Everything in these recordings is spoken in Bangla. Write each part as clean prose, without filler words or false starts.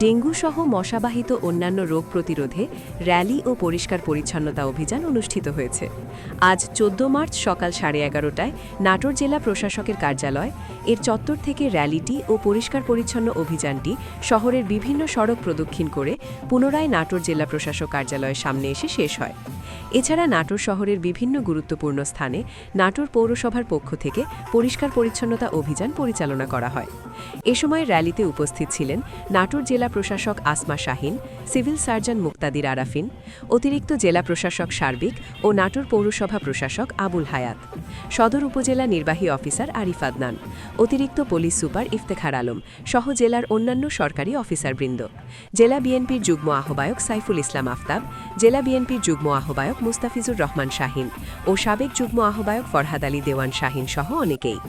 ডেঙ্গু সহ মশাবাহিত অন্যান্য রোগ প্রতিরোধে র্যালি ও পরিষ্কার পরিচ্ছন্নতা অভিযান অনুষ্ঠিত হয়েছে। আজ 14 মার্চ সকাল 11:30টায় নাটোর জেলা প্রশাসকের কার্যালয় এর চত্বর থেকে র্যালিটি ও পরিষ্কার পরিচ্ছন্ন অভিযানটি শহরের বিভিন্ন সড়ক প্রদক্ষিণ করে পুনরায় নাটোর জেলা প্রশাসক কার্যালয়ের সামনে এসে শেষ হয়। এছাড়া নাটোর শহরের বিভিন্ন গুরুত্বপূর্ণ স্থানে নাটোর পৌরসভার পক্ষ থেকে পরিষ্কার পরিচ্ছন্নতা অভিযান পরিচালনা করা হয়। এ সময় র্যালিতে উপস্থিত ছিলেন নাটোর জেলা প্রশাসক আসমা শাহিন, সিভিল সার্জন মুক্তাদির আরাফিন, অতিরিক্ত জেলা প্রশাসক সার্বিক ও নাটোর পৌরসভা প্রশাসক আবুল হায়াত, সদর উপজেলা নির্বাহী অফিসার আরিফ আদনান, অতিরিক্ত পুলিশ সুপার ইফতেখার আলম সহ জেলার অন্যান্য সরকারি অফিসারবৃন্দ, জেলা বিএনপির যুগ্ম আহ্বায়ক সাইফুল ইসলাম আফতাব, জেলা বিএনপির যুগ্ম আহ্বায়ক মুস্তাফিজুর রহমান শাহিন ও সাবেক যুগ্ম আহ্বায়ক ফরহাদ আলী দেওয়ান শাহিন সহ অনেকেই।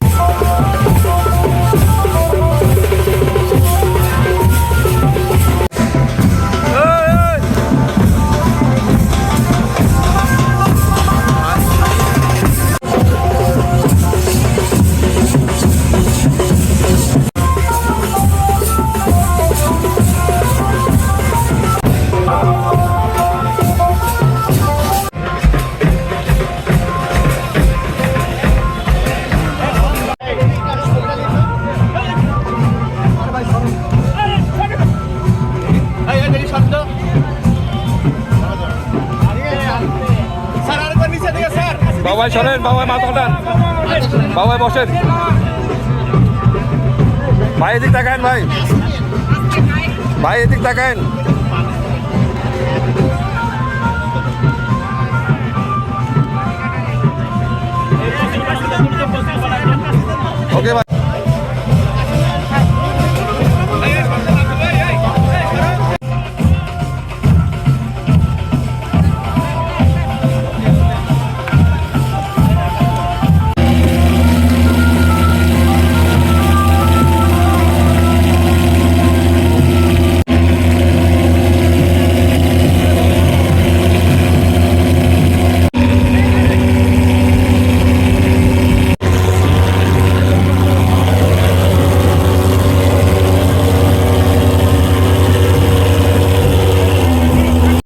বাবাই সরেন, বাবাই মাথা ওঠান, বাবাই বসেন, ভাই এদিক তাকান, ভাই এদিক তাকান।